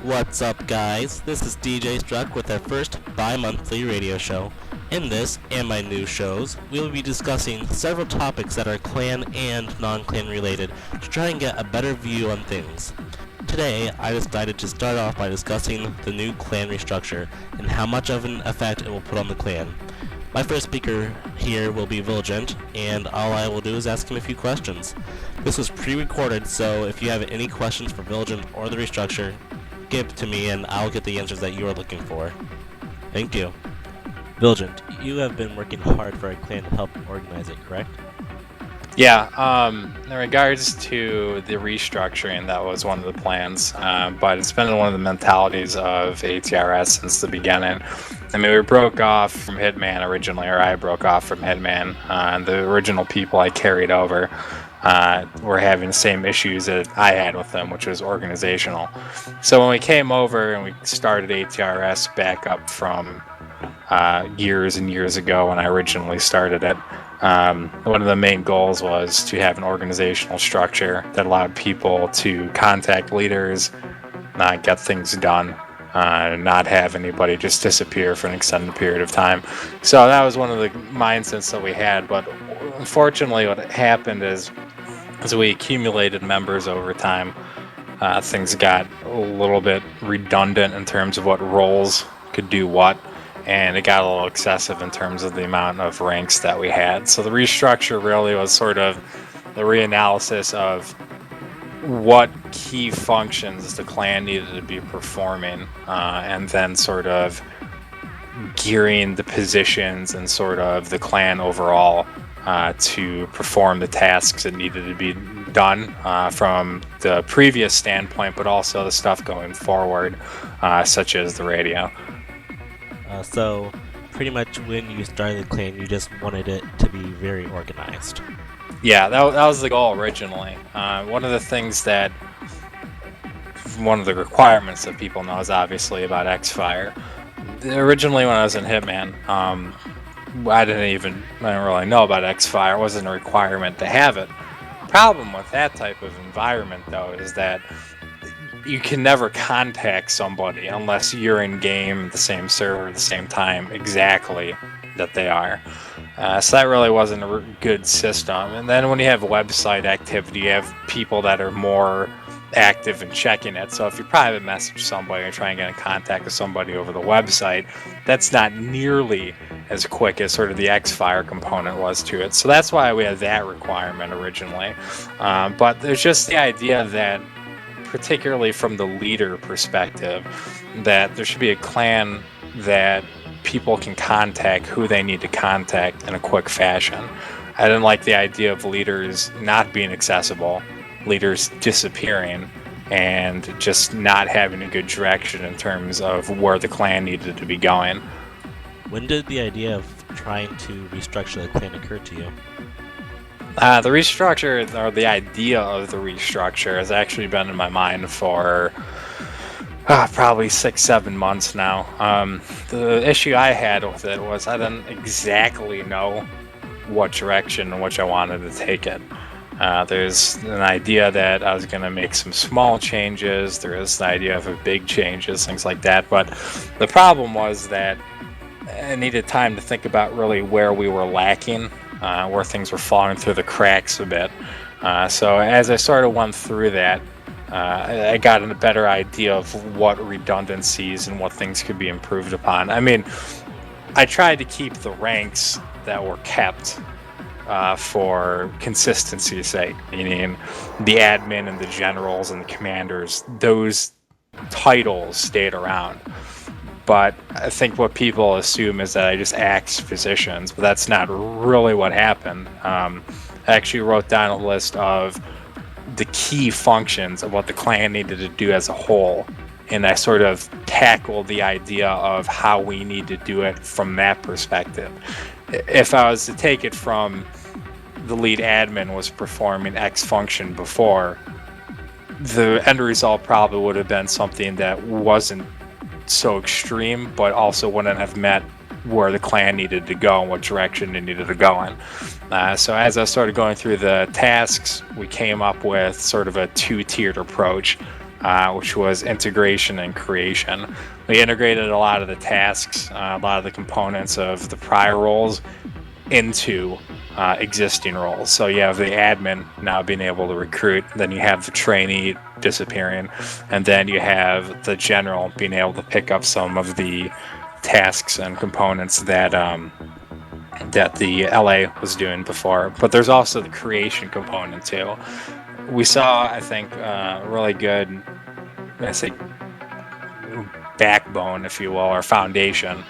What's up, guys? This is DJ Struck with our first bi-monthly radio show. In this and my new shows, we will be discussing several topics that are clan and non-clan related to try and get a better view on things. Today, I decided to start off by discussing the new clan restructure and how much of an effect it will put on the clan. My first speaker here will be Viligent, and all I will do is ask him a few questions. This was pre-recorded, so if you have any questions for Viligent or the restructure, give it to me and I'll get the answers that you are looking for. Thank you. Viligent, you have been working hard for our clan to help organize it, correct? Yeah, in regards to the restructuring, that was one of the plans, but it's been one of the mentalities of ATRS since the beginning. I mean, we broke off from Hitman originally, or I broke off from Hitman, and the original people I carried over were having the same issues that I had with them, which was organizational. So when we came over and we started ATRS back up from years and years ago when I originally started it, one of the main goals was to have an organizational structure that allowed people to contact leaders, get things done, not have anybody just disappear for an extended period of time. So that was one of the mindsets that we had, but unfortunately what happened is as we accumulated members over time, things got a little bit redundant in terms of what roles could do what, and it got a little excessive in terms of the amount of ranks that we had. So the restructure really was sort of the reanalysis of what key functions the clan needed to be performing, and then sort of gearing the positions and sort of the clan overall to perform the tasks that needed to be done from the previous standpoint, but also the stuff going forward, such as the radio. So, pretty much when you started the clan, you just wanted it to be very organized. Yeah, that was the goal originally. One of the requirements that people know is obviously about X-Fire. Originally when I was in Hitman, I didn't really know about X-Fire. It wasn't a requirement to have it. The problem with that type of environment, though, is that you can never contact somebody unless you're in game, the same server, at the same time, exactly that they are. So that really wasn't a good system. And then when you have website activity, you have people that are more active in checking it. So if you private message somebody or try and get in contact with somebody over the website, that's not nearly as quick as sort of the X-Fire component was to it. So that's why we had that requirement originally. But there's just the idea that, particularly from the leader perspective, that there should be a clan that people can contact who they need to contact in a quick fashion. I didn't like the idea of leaders not being accessible, leaders disappearing, and just not having a good direction in terms of where the clan needed to be going. When did the idea of trying to restructure the clan occur to you? The restructure, or the idea of the restructure, has actually been in my mind for probably 6-7 months now. The issue I had with it was I didn't exactly know what direction in which I wanted to take it. There's an idea that I was going to make some small changes. There is the idea of big changes, things like that. But the problem was that I needed time to think about really where we were lacking, where things were falling through the cracks a bit. So as I sort of went through that, I got a better idea of what redundancies and what things could be improved upon. I mean, I tried to keep the ranks that were kept for consistency's sake, meaning the admin and the generals and the commanders, those titles stayed around. But I think what people assume is that I just axed positions, but that's not really what happened. I actually wrote down a list of the key functions of what the clan needed to do as a whole, and I sort of tackled the idea of how we need to do it from that perspective. If I was to take it from the lead admin was performing X function before, the end result probably would have been something that wasn't so extreme, but also wouldn't have met where the clan needed to go and what direction it needed to go in. So as I started going through the tasks, we came up with sort of a two-tiered approach. which was integration and creation. We integrated a lot of the tasks, a lot of the components of the prior roles into existing roles. So you have the admin now being able to recruit, then you have the trainee disappearing, and then you have the general being able to pick up some of the tasks and components that that the LA was doing before. But there's also the creation component too. We saw, I think, really good, I say, backbone, if you will, or foundation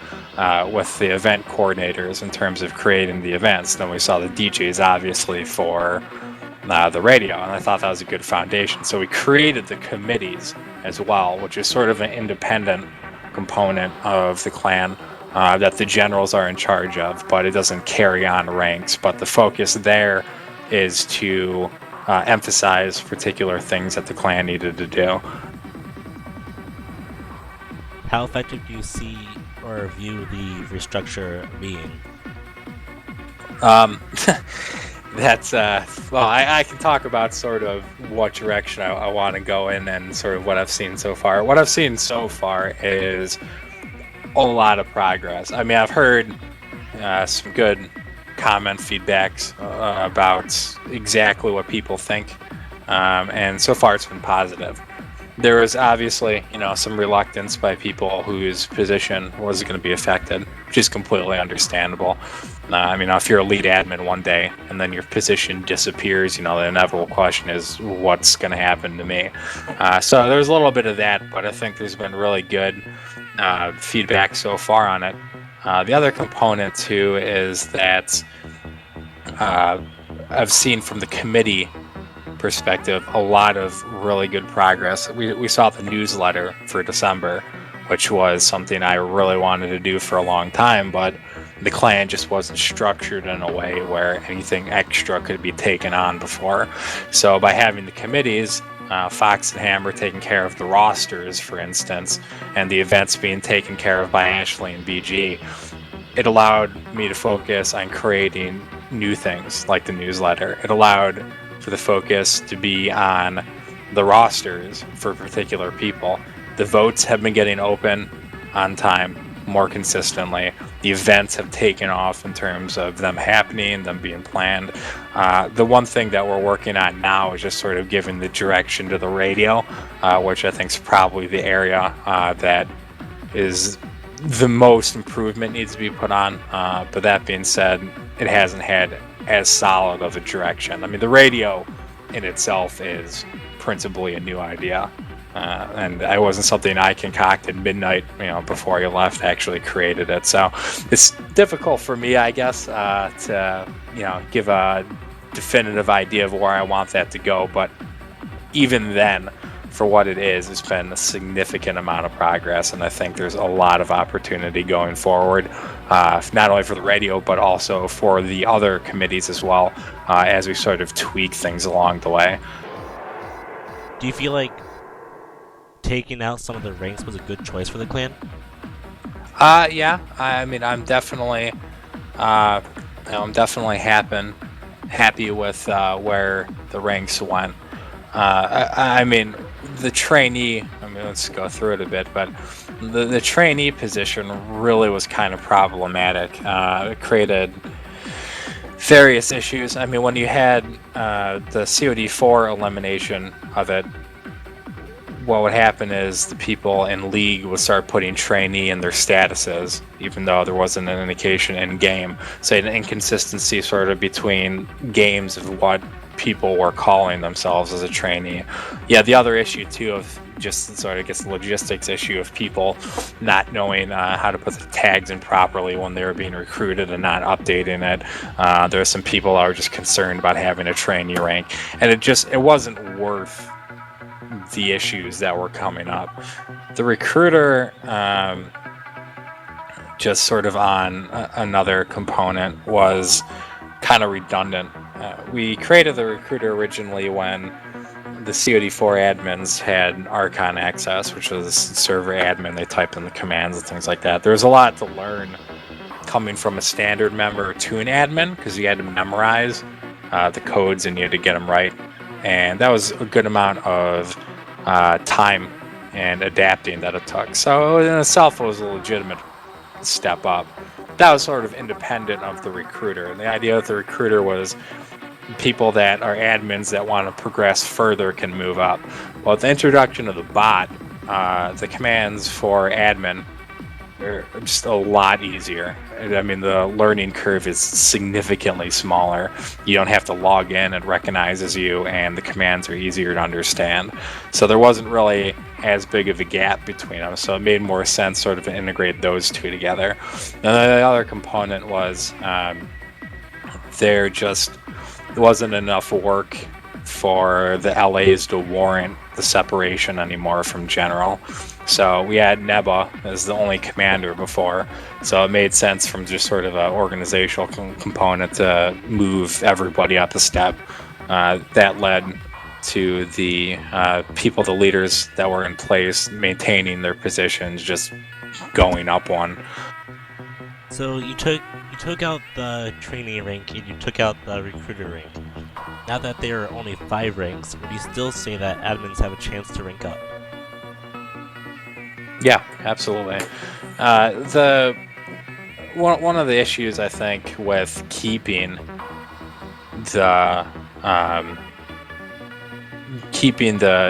with the event coordinators in terms of creating the events. Then we saw the DJs, obviously, for the radio, and I thought that was a good foundation. So we created the committees as well, which is sort of an independent component of the clan that the generals are in charge of, but it doesn't carry on ranks. But the focus there is to emphasize particular things that the clan needed to do. How effective do you see or view the restructure being? That's well, I can talk about sort of what direction I want to go in and sort of what I've seen so far. What I've seen so far is a lot of progress. I mean, I've heard some good comment feedbacks about exactly what people think, and so far it's been positive. There was obviously, some reluctance by people whose position was going to be affected, which is completely understandable. If you're a lead admin one day and then your position disappears, the inevitable question is, what's going to happen to me? So there's a little bit of that, but I think there's been really good feedback so far on it. The other component, too, is that I've seen from the committee perspective a lot of really good progress. We saw the newsletter for December, which was something I really wanted to do for a long time, but the clan just wasn't structured in a way where anything extra could be taken on before. So by having the committees, Fox and Hammer taking care of the rosters, for instance, and the events being taken care of by Ashley and BG, it allowed me to focus on creating new things like the newsletter. It allowed for the focus to be on the rosters for particular people. The votes have been getting open on time more consistently. The events have taken off in terms of them happening, them being planned. The one thing that we're working on now is just sort of giving the direction to the radio, which I think is probably the area that is the most improvement needs to be put on. But that being said, it hasn't had as solid of a direction. I mean, the radio in itself is principally a new idea. And it wasn't something I concocted midnight, before I left, actually created it. So it's difficult for me, I guess, to, give a definitive idea of where I want that to go. But even then, for what it is, it's been a significant amount of progress. And I think there's a lot of opportunity going forward, not only for the radio, but also for the other committees as well, as we sort of tweak things along the way. Do you feel like taking out some of the ranks was a good choice for the clan? Yeah. I'm definitely, happy with where the ranks went. The trainee. Let's go through it a bit, but the trainee position really was kind of problematic. It created various issues. When you had the COD4 elimination of it, what would happen is the people in League would start putting trainee in their statuses, even though there wasn't an indication in game. So an inconsistency sort of between games of what people were calling themselves as a trainee. Yeah, the other issue too of just sort of the logistics issue of people not knowing how to put the tags in properly when they were being recruited and not updating it. There were some people that were just concerned about having a trainee rank, and it wasn't worth the issues that were coming up. The recruiter, just sort of on another component, was kind of redundant. We created the recruiter originally when the COD4 admins had Archon access, which was server admin. They typed in the commands and things like that. There's a lot to learn coming from a standard member to an admin, because you had to memorize the codes and you had to get them right. And that was a good amount of time and adapting that it took. So in itself, it was a legitimate step up. That was sort of independent of the recruiter. And the idea of the recruiter was people that are admins that want to progress further can move up. Well, with the introduction of the bot, the commands for admin are just a lot easier. I mean, the learning curve is significantly smaller. You don't have to log in, it recognizes you, and the commands are easier to understand. So there wasn't really as big of a gap between them, so it made more sense sort of to integrate those two together. And the other component was there just wasn't enough work for the LAs to warrant the separation anymore from general. So we had Neba as the only commander before, so it made sense from just sort of an organizational component to move everybody up a step. That led to the people, the leaders that were in place, maintaining their positions, just going up one. So you took out the trainee rank and you took out the recruiter rank. Now that there are only 5 ranks, would you still say that admins have a chance to rank up? Yeah, absolutely. The one of the issues I think with keeping the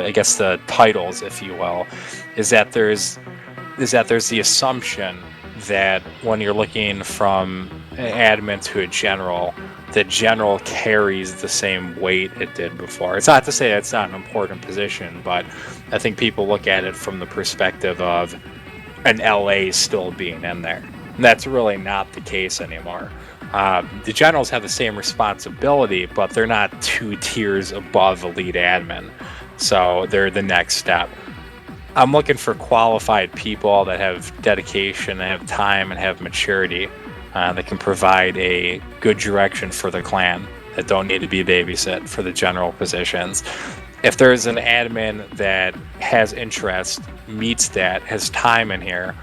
I guess the titles, if you will, is that there's the assumption that when you're looking from an admin to a general, the general carries the same weight it did before. It's not to say it's not an important position, but I think people look at it from the perspective of an LA still being in there. And that's really not the case anymore. The generals have the same responsibility, but they're not 2 tiers above a lead admin. So they're the next step. I'm looking for qualified people that have dedication, and have time, and have maturity, that can provide a good direction for the clan, that don't need to be babysit for the general positions. If there's an admin that has interest, meets that, has time in here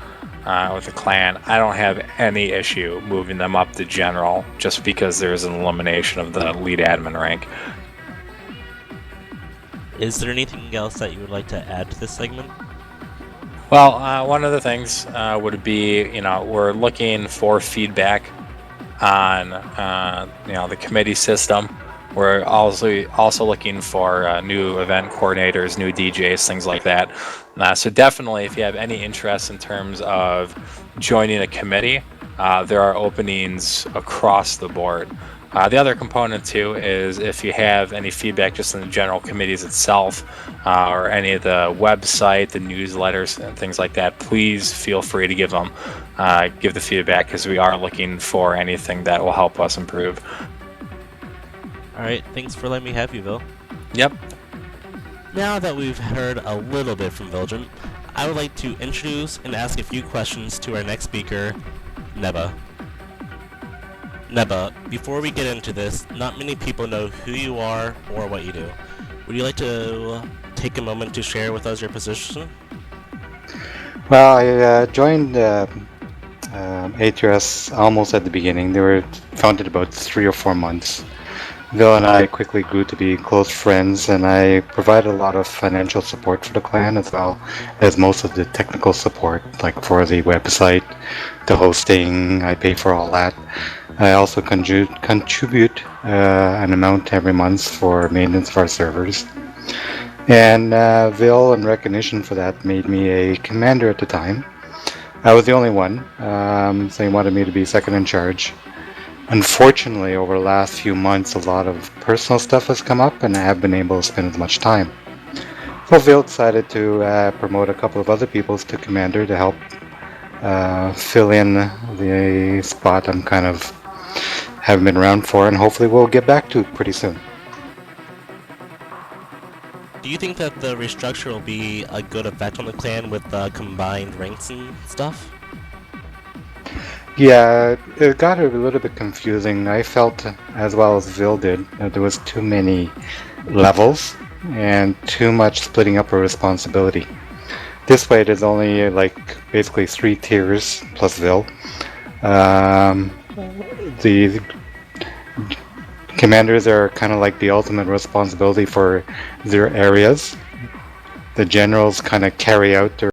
with the clan, I don't have any issue moving them up to general just because there's an elimination of the lead admin rank. Is there anything else that you would like to add to this segment? Well, one of the things would be, we're looking for feedback on, the committee system. We're also looking for new event coordinators, new DJs, things like that. So definitely, if you have any interest in terms of joining a committee, there are openings across the board. The other component too is if you have any feedback just in the general committees itself, or any of the website, the newsletters, and things like that, please feel free to give the feedback, because we are looking for anything that will help us improve. Alright, thanks for letting me have you, Bill. Yep. Now that we've heard a little bit from Viljant, I would like to introduce and ask a few questions to our next speaker, Neba. Neba, before we get into this, not many people know who you are or what you do. Would you like to take a moment to share with us your position? Well, I joined ATRS almost at the beginning. They were founded about 3 or 4 months. Bill and I quickly grew to be close friends, and I provided a lot of financial support for the clan, as well as most of the technical support, like for the website, the hosting. I pay for all that. I also contribute an amount every month for maintenance of our servers. And Vil, in recognition for that, made me a commander at the time. I was the only one, so he wanted me to be second in charge. Unfortunately, over the last few months, a lot of personal stuff has come up, and I haven't been able to spend as much time. So Vil decided to promote a couple of other people to commander to help fill in the spot I'm kind of haven't been around for, and hopefully we'll get back to pretty soon. Do you think that the restructure will be a good effect on the clan with combined ranks and stuff? Yeah, it got a little bit confusing. I felt, as well as Vil did, that there was too many levels and too much splitting up of responsibility. This way there's only basically 3 tiers plus Vil. The commanders are kind of like the ultimate responsibility for their areas. the generals kind of carry out their